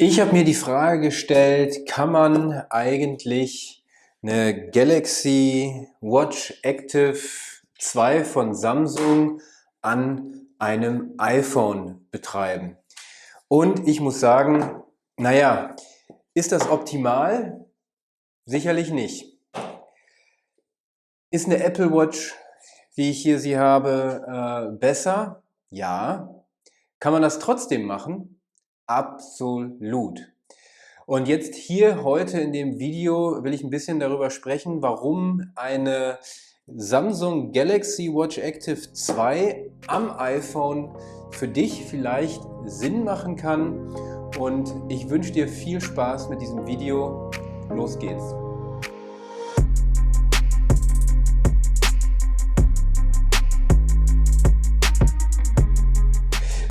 Ich habe mir die Frage gestellt, kann man eigentlich eine Galaxy Watch Active 2 von Samsung an einem iPhone betreiben? Und ich muss sagen, naja, ist das optimal? Sicherlich nicht. Ist eine Apple Watch, wie ich hier sie habe, besser? Ja. Kann man das trotzdem machen? Absolut. Und jetzt hier heute in dem Video will ich ein bisschen darüber sprechen, warum eine Samsung Galaxy Watch Active 2 am iPhone für dich vielleicht Sinn machen kann. Und ich wünsche dir viel Spaß mit diesem Video. Los geht's!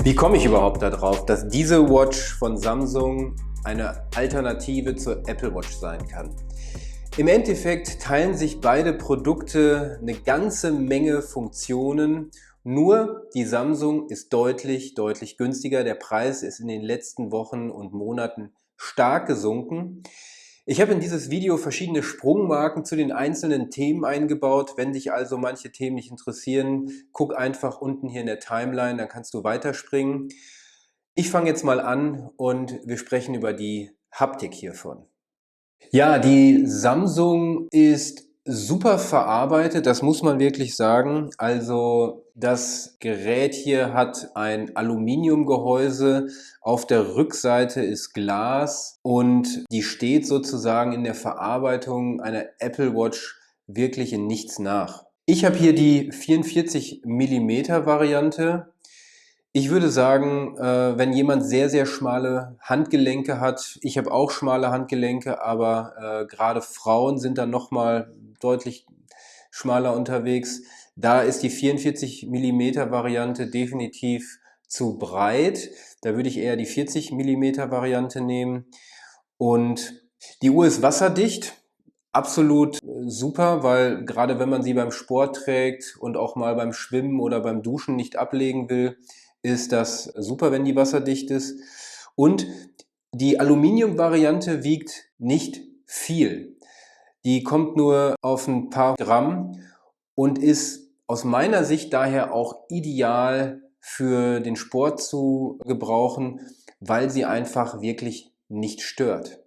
Wie komme ich überhaupt darauf, dass diese Watch von Samsung eine Alternative zur Apple Watch sein kann? Im Endeffekt teilen sich beide Produkte eine ganze Menge Funktionen, nur die Samsung ist deutlich günstiger. Der Preis ist in den letzten Wochen und Monaten stark gesunken. Ich habe in dieses Video verschiedene Sprungmarken zu den einzelnen Themen eingebaut. Wenn dich also manche Themen nicht interessieren, guck einfach unten hier in der Timeline, dann kannst du weiterspringen. Ich fange jetzt mal an und wir sprechen über die Haptik hiervon. Ja, die Samsung ist super verarbeitet, das muss man wirklich sagen. Also das Gerät hier hat ein Aluminiumgehäuse, auf der Rückseite ist Glas und die steht sozusagen in der Verarbeitung einer Apple Watch wirklich in nichts nach. Ich habe hier die 44 mm Variante. Ich würde sagen, wenn jemand sehr schmale Handgelenke hat, ich habe auch schmale Handgelenke, aber gerade Frauen sind dann nochmal deutlich schmaler unterwegs. Da ist die 44 mm Variante definitiv zu breit. Da würde ich eher die 40 mm Variante nehmen. Und die Uhr ist wasserdicht. Absolut super, weil gerade wenn man sie beim Sport trägt und auch mal beim Schwimmen oder beim Duschen nicht ablegen will, ist das super, wenn die wasserdicht ist. Und die Aluminium-Variante wiegt nicht viel. Die kommt nur auf ein paar Gramm und ist aus meiner Sicht daher auch ideal für den Sport zu gebrauchen, weil sie einfach wirklich nicht stört.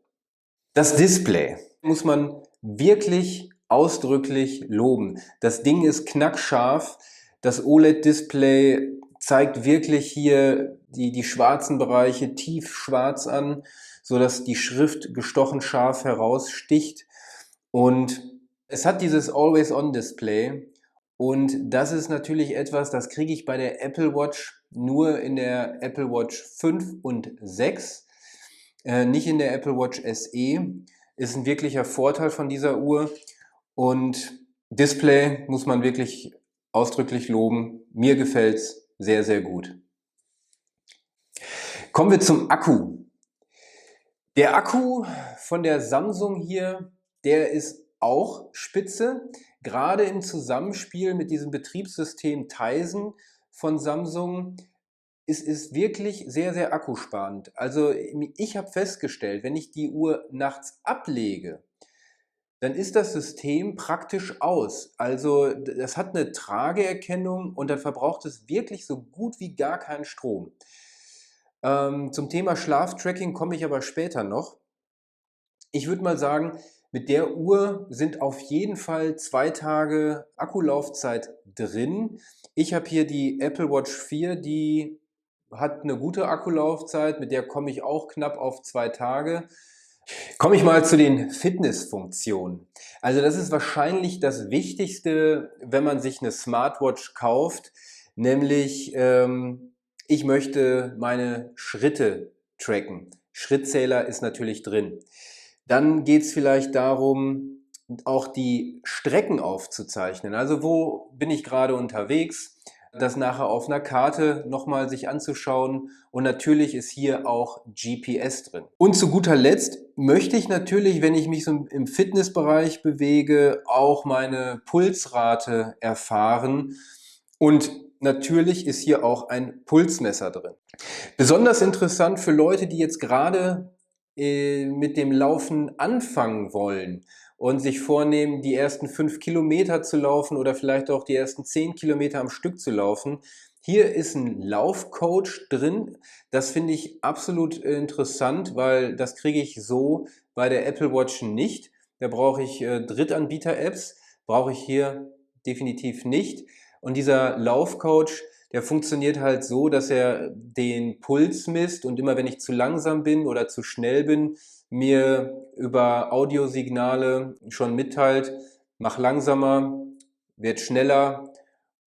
Das Display muss man wirklich ausdrücklich loben. Das Ding ist knackscharf. Das OLED-Display zeigt wirklich hier die schwarzen Bereiche tiefschwarz an, sodass die Schrift gestochen scharf heraussticht. Und es hat dieses Always-On-Display. Und das ist natürlich etwas, das kriege ich bei der Apple Watch nur in der Apple Watch 5 und 6, nicht in der Apple Watch SE. Ist ein wirklicher Vorteil von dieser Uhr. Und Display muss man wirklich ausdrücklich loben. Mir gefällt es sehr gut. Kommen wir zum Akku. Der Akku von der Samsung hier, der ist auch spitze. Gerade im Zusammenspiel mit diesem Betriebssystem Tizen von Samsung ist wirklich sehr akkusparend. Also ich habe festgestellt, wenn ich die Uhr nachts ablege, dann ist das System praktisch aus. Also das hat eine Trageerkennung und dann verbraucht es wirklich so gut wie gar keinen Strom. Zum Thema Schlaftracking komme ich aber später noch. Ich würde mal sagen, mit der Uhr sind auf jeden Fall 2 Tage Akkulaufzeit drin. Ich habe hier die Apple Watch 4, die hat eine gute Akkulaufzeit, mit der komme ich auch knapp auf 2 Tage. Komme ich mal zu den Fitnessfunktionen. Also das ist wahrscheinlich das Wichtigste, wenn man sich eine Smartwatch kauft, nämlich ich möchte meine Schritte tracken. Schrittzähler ist natürlich drin. Dann geht es vielleicht darum, auch die Strecken aufzuzeichnen. Also wo bin ich gerade unterwegs? Das nachher auf einer Karte nochmal sich anzuschauen. Und natürlich ist hier auch GPS drin. Und zu guter Letzt möchte ich natürlich, wenn ich mich so im Fitnessbereich bewege, auch meine Pulsrate erfahren. Und natürlich ist hier auch ein Pulsmesser drin. Besonders interessant für Leute, die jetzt gerade mit dem Laufen anfangen wollen und sich vornehmen, die ersten 5 Kilometer zu laufen oder vielleicht auch die ersten 10 Kilometer am Stück zu laufen. Hier ist ein Laufcoach drin. Das finde ich absolut interessant, weil das kriege ich so bei der Apple Watch nicht. Da brauche ich Drittanbieter-Apps, brauche ich hier definitiv nicht. Und dieser Laufcoach, der funktioniert halt so, dass er den Puls misst und immer wenn ich zu langsam bin oder zu schnell bin, mir über Audiosignale schon mitteilt, mach langsamer, werd schneller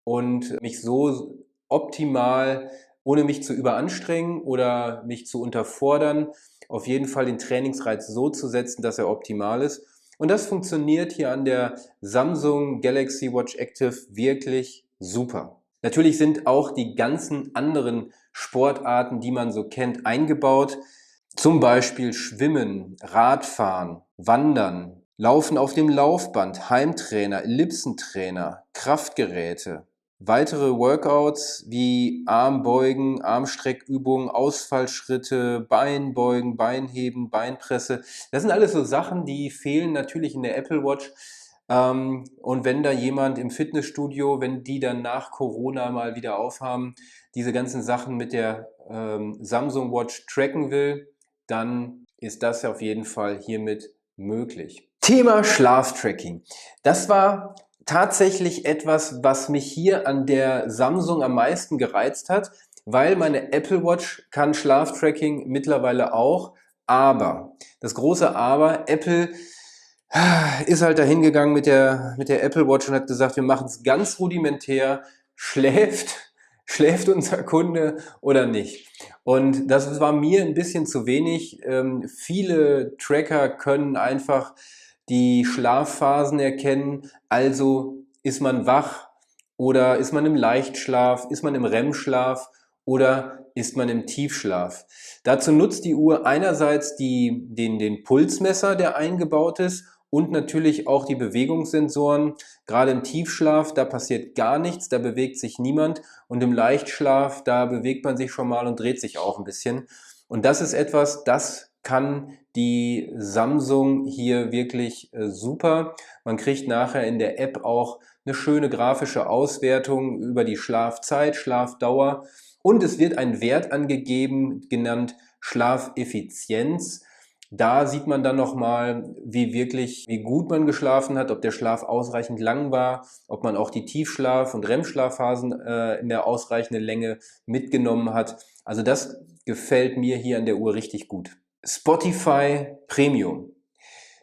und mich so optimal, ohne mich zu überanstrengen oder mich zu unterfordern, auf jeden Fall den Trainingsreiz so zu setzen, dass er optimal ist. Und das funktioniert hier an der Samsung Galaxy Watch Active wirklich super. Natürlich sind auch die ganzen anderen Sportarten, die man so kennt, eingebaut. Zum Beispiel Schwimmen, Radfahren, Wandern, Laufen auf dem Laufband, Heimtrainer, Ellipsentrainer, Kraftgeräte. Weitere Workouts wie Armbeugen, Armstreckübungen, Ausfallschritte, Beinbeugen, Beinheben, Beinpresse. Das sind alles so Sachen, die fehlen natürlich in der Apple Watch. Und wenn da jemand im Fitnessstudio, wenn die dann nach Corona mal wieder aufhaben, diese ganzen Sachen mit der Samsung Watch tracken will, dann ist das auf jeden Fall hiermit möglich. Thema Schlaftracking. Das war tatsächlich etwas, was mich hier an der Samsung am meisten gereizt hat, weil meine Apple Watch kann Schlaftracking mittlerweile auch, aber, das große Aber, Apple ist halt dahin gegangen mit der Apple Watch und hat gesagt, wir machen es ganz rudimentär, schläft unser Kunde oder nicht? Und das war mir ein bisschen zu wenig. Viele Tracker können einfach die Schlafphasen erkennen, also ist man wach oder ist man im Leichtschlaf, ist man im REM-Schlaf oder ist man im Tiefschlaf. Dazu nutzt die Uhr einerseits den Pulsmesser, der eingebaut ist, und natürlich auch die Bewegungssensoren. Gerade im Tiefschlaf, da passiert gar nichts, da bewegt sich niemand. Und im Leichtschlaf, da bewegt man sich schon mal und dreht sich auch ein bisschen. Und das ist etwas, das kann die Samsung hier wirklich super. Man kriegt nachher in der App auch eine schöne grafische Auswertung über die Schlafzeit, Schlafdauer. Und es wird ein Wert angegeben, genannt Schlafeffizienz. Da sieht man dann nochmal, wie gut man geschlafen hat, ob der Schlaf ausreichend lang war, ob man auch die Tiefschlaf- und REM-Schlafphasen in der ausreichenden Länge mitgenommen hat. Also das gefällt mir hier an der Uhr richtig gut. Spotify Premium.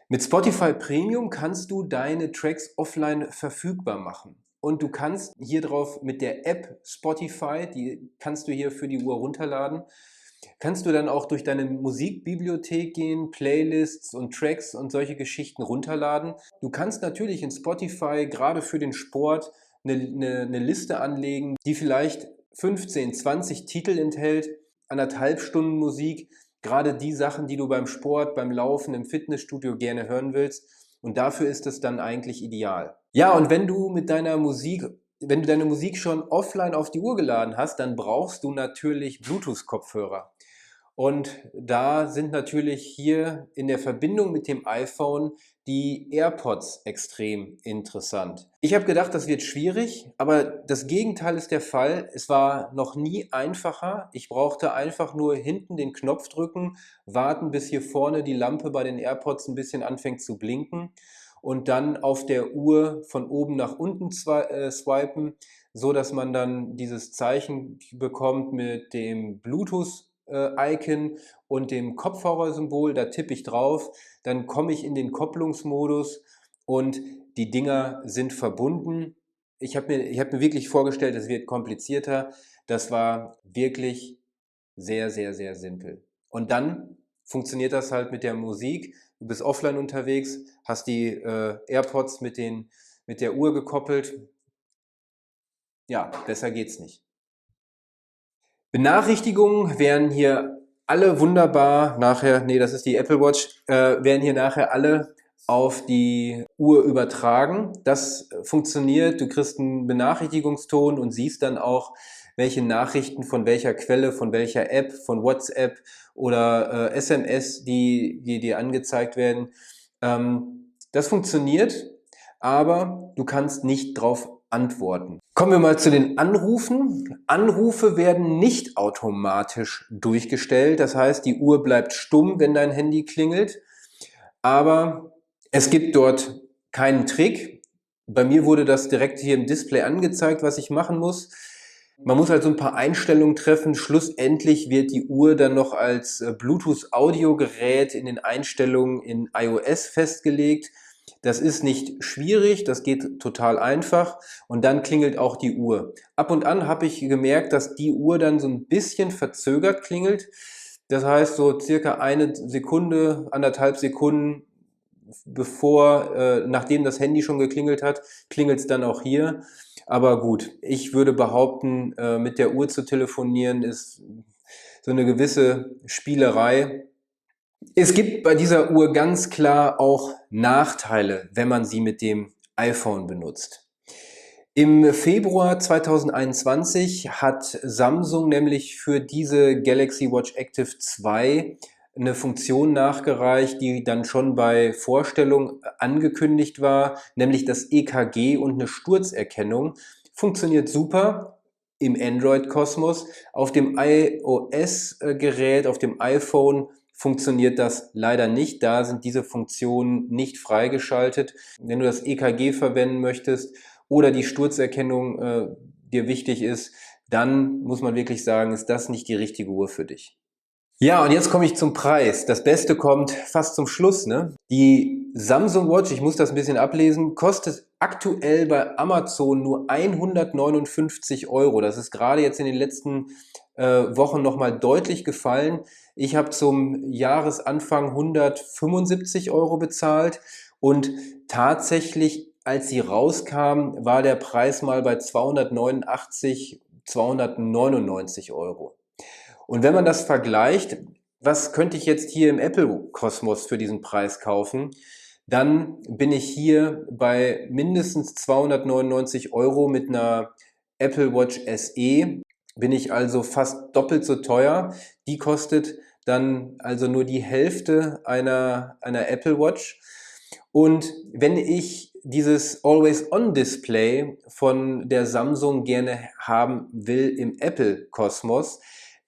Mit Spotify Premium kannst du deine Tracks offline verfügbar machen. Und du kannst hier drauf mit der App Spotify, die kannst du hier für die Uhr runterladen, kannst du dann auch durch deine Musikbibliothek gehen, Playlists und Tracks und solche Geschichten runterladen. Du kannst natürlich in Spotify gerade für den Sport eine Liste anlegen, die vielleicht 15, 20 Titel enthält, 1,5 Stunden Musik, gerade die Sachen, die du beim Sport, beim Laufen, im Fitnessstudio gerne hören willst. Und dafür ist es dann eigentlich ideal. Ja, und wenn du deine Musik schon offline auf die Uhr geladen hast, dann brauchst du natürlich Bluetooth-Kopfhörer. Und da sind natürlich hier in der Verbindung mit dem iPhone die AirPods extrem interessant. Ich habe gedacht, das wird schwierig, aber das Gegenteil ist der Fall. Es war noch nie einfacher. Ich brauchte einfach nur hinten den Knopf drücken, warten, bis hier vorne die Lampe bei den AirPods ein bisschen anfängt zu blinken und dann auf der Uhr von oben nach unten swipen, so dass man dann dieses Zeichen bekommt mit dem Bluetooth-Icon und dem Kopfhörersymbol. Da tippe ich drauf, dann komme ich in den Kopplungsmodus und die Dinger sind verbunden. Ich hab mir wirklich vorgestellt, es wird komplizierter. Das war wirklich sehr, sehr, sehr simpel. Und dann funktioniert das halt mit der Musik. Du bist offline unterwegs, hast die AirPods mit der Uhr gekoppelt. Ja, besser geht's nicht. Benachrichtigungen werden hier alle wunderbar nachher, nee, das ist die Apple Watch, werden hier nachher alle auf die Uhr übertragen. Das funktioniert, du kriegst einen Benachrichtigungston und siehst dann auch, welche Nachrichten von welcher Quelle, von welcher App, von WhatsApp oder SMS, die dir angezeigt werden. Das funktioniert, aber du kannst nicht drauf antworten. Kommen wir mal zu den Anrufen. Anrufe werden nicht automatisch durchgestellt. Das heißt, die Uhr bleibt stumm, wenn dein Handy klingelt. Aber es gibt dort keinen Trick. Bei mir wurde das direkt hier im Display angezeigt, was ich machen muss. Man muss halt so ein paar Einstellungen treffen. Schlussendlich wird die Uhr dann noch als Bluetooth-Audiogerät in den Einstellungen in iOS festgelegt. Das ist nicht schwierig, das geht total einfach und dann klingelt auch die Uhr. Ab und an habe ich gemerkt, dass die Uhr dann so ein bisschen verzögert klingelt. Das heißt, so circa 1 Sekunde, 1,5 Sekunden nachdem das Handy schon geklingelt hat, klingelt es dann auch hier. Aber gut, ich würde behaupten, mit der Uhr zu telefonieren ist so eine gewisse Spielerei. Es gibt bei dieser Uhr ganz klar auch Nachteile, wenn man sie mit dem iPhone benutzt. Im Februar 2021 hat Samsung nämlich für diese Galaxy Watch Active 2 eine Funktion nachgereicht, die dann schon bei Vorstellung angekündigt war, nämlich das EKG und eine Sturzerkennung. Funktioniert super im Android-Kosmos. Auf dem iOS-Gerät, auf dem iPhone funktioniert das leider nicht. Da sind diese Funktionen nicht freigeschaltet. Wenn du das EKG verwenden möchtest oder die Sturzerkennung dir wichtig ist, dann muss man wirklich sagen, ist das nicht die richtige Uhr für dich. Ja, und jetzt komme ich zum Preis. Das Beste kommt fast zum Schluss, ne? Die Samsung Watch, ich muss das ein bisschen ablesen, kostet aktuell bei Amazon nur 159 Euro. Das ist gerade jetzt in den letzten Wochen nochmal deutlich gefallen. Ich habe zum Jahresanfang 175 Euro bezahlt und tatsächlich, als sie rauskam, war der Preis mal bei 289, 299 Euro. Und wenn man das vergleicht, was könnte ich jetzt hier im Apple-Kosmos für diesen Preis kaufen, dann bin ich hier bei mindestens 299 Euro mit einer Apple Watch SE, bin ich also fast doppelt so teuer. Die kostet dann also nur die Hälfte einer Apple Watch. Und wenn ich dieses Always-On-Display von der Samsung gerne haben will im Apple-Kosmos,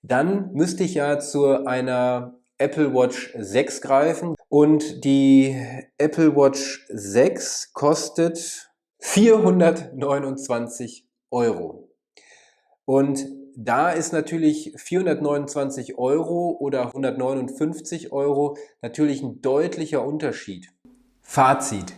dann müsste ich ja zu einer Apple Watch 6 greifen und die Apple Watch 6 kostet 429 Euro. Und da ist natürlich 429 Euro oder 159 Euro natürlich ein deutlicher Unterschied. Fazit.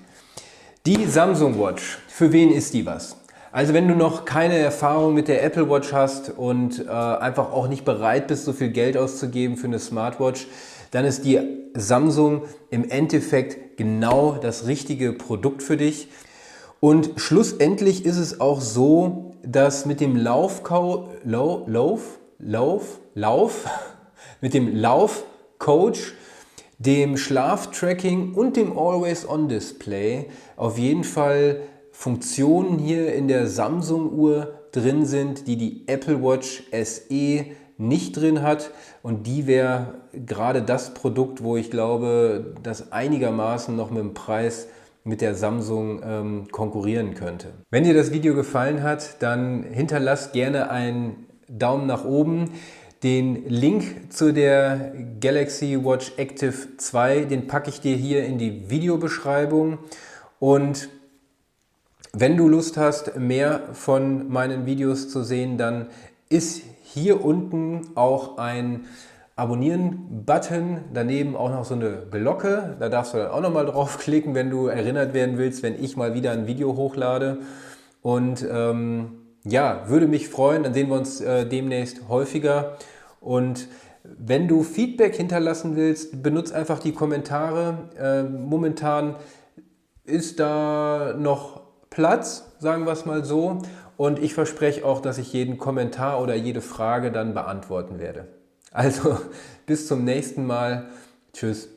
Die Samsung Watch, für wen ist die was? Also wenn du noch keine Erfahrung mit der Apple Watch hast und einfach auch nicht bereit bist, so viel Geld auszugeben für eine Smartwatch, dann ist die Samsung im Endeffekt genau das richtige Produkt für dich. Und schlussendlich ist es auch so, dass mit dem mit dem Laufcoach, dem Schlaftracking und dem Always-On-Display auf jeden Fall Funktionen hier in der Samsung-Uhr drin sind, die die Apple Watch SE nicht drin hat. Und die wäre gerade das Produkt, wo ich glaube, das einigermaßen noch mit dem Preis mit der Samsung konkurrieren könnte. Wenn dir das Video gefallen hat, dann hinterlass gerne einen Daumen nach oben. Den Link zu der Galaxy Watch Active 2, den packe ich dir hier in die Videobeschreibung. Und wenn du Lust hast, mehr von meinen Videos zu sehen, dann ist hier unten auch ein Abonnieren-Button, daneben auch noch so eine Glocke. Da darfst du dann auch nochmal draufklicken, wenn du erinnert werden willst, wenn ich mal wieder ein Video hochlade. Und ja, würde mich freuen, dann sehen wir uns demnächst häufiger. Und wenn du Feedback hinterlassen willst, benutze einfach die Kommentare. Momentan ist da noch Platz, sagen wir es mal so. Und ich verspreche auch, dass ich jeden Kommentar oder jede Frage dann beantworten werde. Also bis zum nächsten Mal. Tschüss.